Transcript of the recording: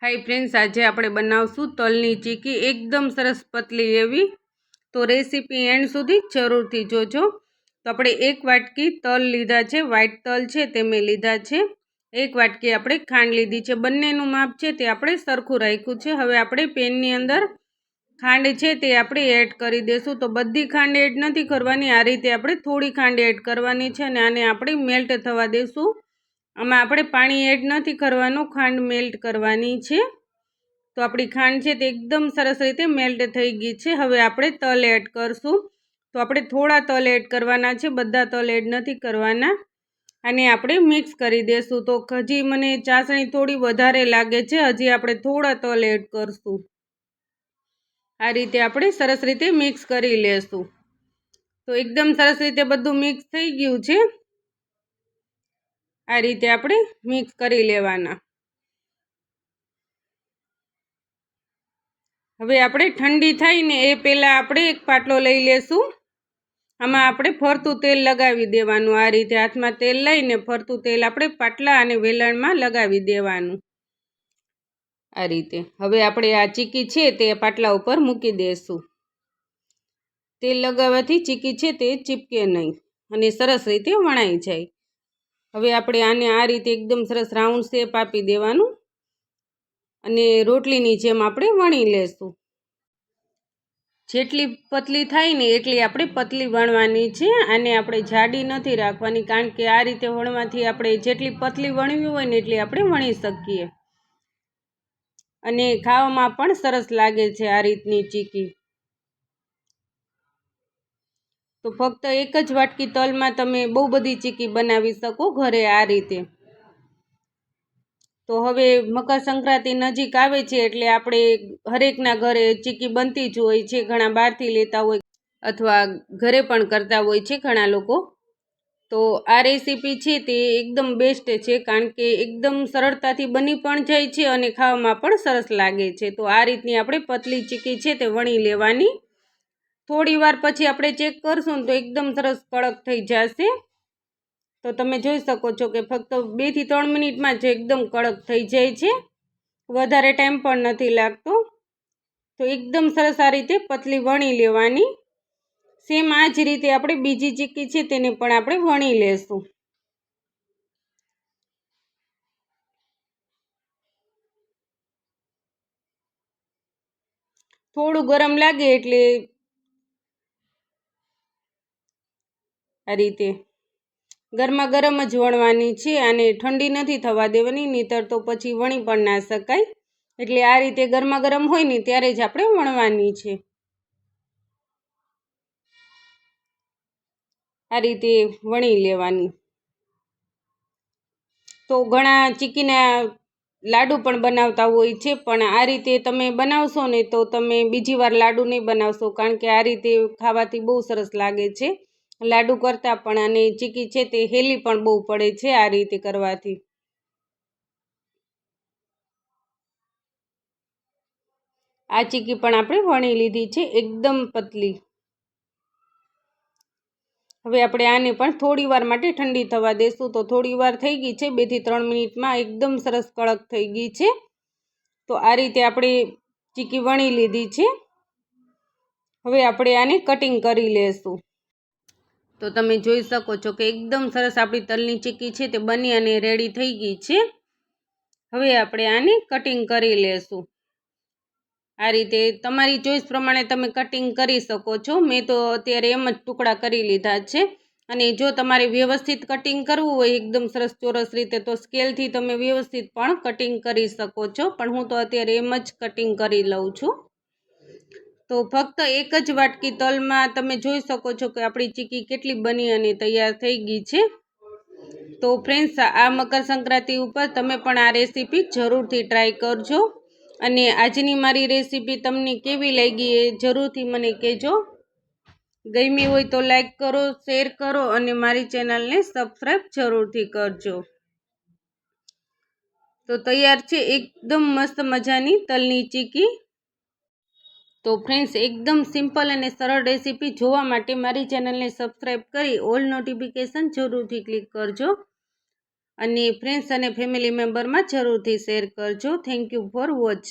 Hi friends, आज આપણે બનાવશું તલની ચીકી એકદમ સરસ પતલી એવી। તો રેસીપી એન્ડ સુધી જરૂરથી જોજો। તો આપણે એક વાટકી તલ લીધા છે, વ્હાઈટ તલ છે તે મેં લીધા છે। એક વાટકી આપણે ખાંડ લીધી છે, બંનેનું માપ છે તે આપણે સરખું રાખ્યું છે। હવે આપણે પેનની અંદર ખાંડ છે તે આપણે એડ કરી દેશું। તો બધી ખાંડ એડ નથી કરવાની, આ રીતે આપણે થોડી ખાંડ એડ કરવાની છે અને આને આપણે મેલ્ટ થવા દેશું। આમાં આપણે પાણી એડ નથી કરવાનું, ખાંડ મેલ્ટ કરવાની છે। તો આપણી ખાંડ છે તે એકદમ સરસ રીતે મેલ્ટ થઈ ગઈ છે। હવે આપણે તલ એડ કરશું। તો આપણે થોડા તલ એડ કરવાના છે, બધા તલ એડ નથી કરવાના। આને આપણે મિક્સ કરી દેશું। તો હજી મને ચાસણી થોડી વધારે લાગે છે, હજી આપણે થોડા તલ એડ કરશું। આ રીતે આપણે સરસ રીતે મિક્સ કરી લેશું। તો એકદમ સરસ રીતે બધું મિક્સ થઈ ગયું છે। આ રીતે આપણે મિક્સ કરી લેવાના। હવે આપણે ઠંડી થાય ને એ પહેલાં આપણે એક પાટલો લઈ લેશું। આમાં આપણે ફરતું તેલ લગાવી દેવાનું। આ રીતે હાથમાં તેલ લઈને ફરતું તેલ આપણે પાટલા અને વેલણમાં લગાવી દેવાનું। આ રીતે હવે આપણે આ ચીકી છે તે પાટલા ઉપર મૂકી દઈશું। તેલ લગાવવાથી ચીકી છે તે ચીપકે નહીં અને સરસ રીતે વણાઈ જાય। હવે આપણે આને આ રીતે એકદમ સરસ રાઉન્ડ શેપ આપી દેવાનું અને રોટલીની જેમ આપણે વણી લેશું। જેટલી પતલી થાય ને એટલી આપણે પતલી વણવાની છે। આને આપણે જાડી નથી રાખવાની, કારણ કે આ રીતે વણવાથી આપણે જેટલી પતલી વણવી હોય ને એટલી આપણે વણી શકીએ અને ખાવામાં પણ સરસ લાગે છે આ રીતની ચીકી। તો ફક્ત એક જ વાટકી તલમાં તમે બહુ બધી ચીકી બનાવી શકો ઘરે આ રીતે। તો હવે મકર સંક્રાંતિ નજીક આવે છે એટલે આપણે હરેકના ઘરે ચીકી બનતી જ હોય છે। ઘણા બહારથી લેતા હોય અથવા ઘરે પણ કરતા હોય છે ઘણા લોકો। તો આ રેસીપી છે તે એકદમ બેસ્ટ છે, કારણ કે એકદમ સરળતાથી બની પણ જાય છે અને ખાવામાં પણ સરસ લાગે છે। તો આ રીતની આપણે પતલી ચીકી છે તે વણી લેવાની। થોડી વાર પછી આપણે ચેક કરશું તો એકદમ સરસ કડક થઈ જશે। તો તમે જોઈ શકો છો કે ફક્ત 2 થી 3 મિનિટમાં જ એકદમ કડક થઈ જાય છે, વધારે ટાઈમ પણ નથી લાગતો। તો એકદમ સરસ આ રીતે પતલી વણી લેવાની। સેમ આ જ રીતે આપણે બીજી ચીકી છે તેને પણ આપણે વણી લેશું। થોડું ગરમ લાગે એટલે આ રીતે ગરમા ગરમ જ વણવાની છે, આને ઠંડી નથી થવા દેવાની, નહીંતર તો પછી વણી પણ ના શકાય। એટલે આ રીતે ગરમા ગરમ હોય ને ત્યારે જ આપણે વણવાની છે। આ રીતે વણી લેવાની। તો ઘણા ચીકીના લાડુ પણ બનાવતા હોય છે, પણ આ રીતે તમે બનાવશો ને તો તમે બીજી વાર લાડુ નહીં બનાવશો, કારણ કે આ રીતે ખાવાથી બહુ સરસ લાગે છે લાડુ કરતાં પણ। અને ચીકી છે તે હેલી પણ બહુ પડે છે આ રીતે કરવાથી। આ ચીકી પણ આપણે વણી લીધી છે એકદમ પતલી। હવે આપણે આને પણ થોડી વાર માટે ઠંડી થવા દેશું। તો થોડી વાર થઈ ગઈ છે, 2 થી 3 મિનિટમાં એકદમ સરસ કડક થઈ ગઈ છે। તો આ રીતે આપણે ચીકી વણી લીધી છે। હવે આપણે આને કટિંગ કરી લેશું। તો તમે જોઈ શકો છો કે એકદમ સરસ આપણી તલની ચીકી છે તે બની અને રેડી થઈ ગઈ છે। હવે આપણે આને કટિંગ કરી લેશું। આ રીતે તમારી ચોઈસ પ્રમાણે તમે કટિંગ કરી શકો છો। મેં તો અત્યારે એમ જ ટુકડા કરી લીધા છે, અને જો તમારે વ્યવસ્થિત કટિંગ કરવું હોય એકદમ સરસ ચોરસ રીતે તો સ્કેલથી તમે વ્યવસ્થિત પણ કટિંગ કરી શકો છો, પણ હું તો અત્યારે એમ જ કટિંગ કરી લઉં છું। તો ફક્ત એક જ વાટકી તલમાં તમે જોઈ શકો છો કે આપણી ચીકી કેટલી બની અને તૈયાર થઈ ગઈ છે। તો ફ્રેન્ડ્સ, આ મકર સંક્રાંતિ ઉપર તમે પણ આ રેસીપી જરૂરથી ટ્રાય કરજો, અને આજની મારી રેસીપી તમને કેવી લાગી એ જરૂરથી મને કહેજો। ગમી હોય તો લાઈક કરો, શેર કરો અને મારી ચેનલને સબસ્ક્રાઈબ જરૂરથી કરજો। તો તૈયાર છે એકદમ મસ્ત મજાની તલની ચીકી। તો ફ્રેન્ડ્સ, એકદમ સિમ્પલ અને સરળ રેસીપી જોવા માટે મારી ચેનલને સબસ્ક્રાઈબ કરી ઓલ નોટિફિકેશન જરૂરથી ક્લિક કરજો। અને ફ્રેન્ડ્સ અને ફેમિલી મેમ્બરમાં જરૂરથી શેર કરજો. Thank you for watch.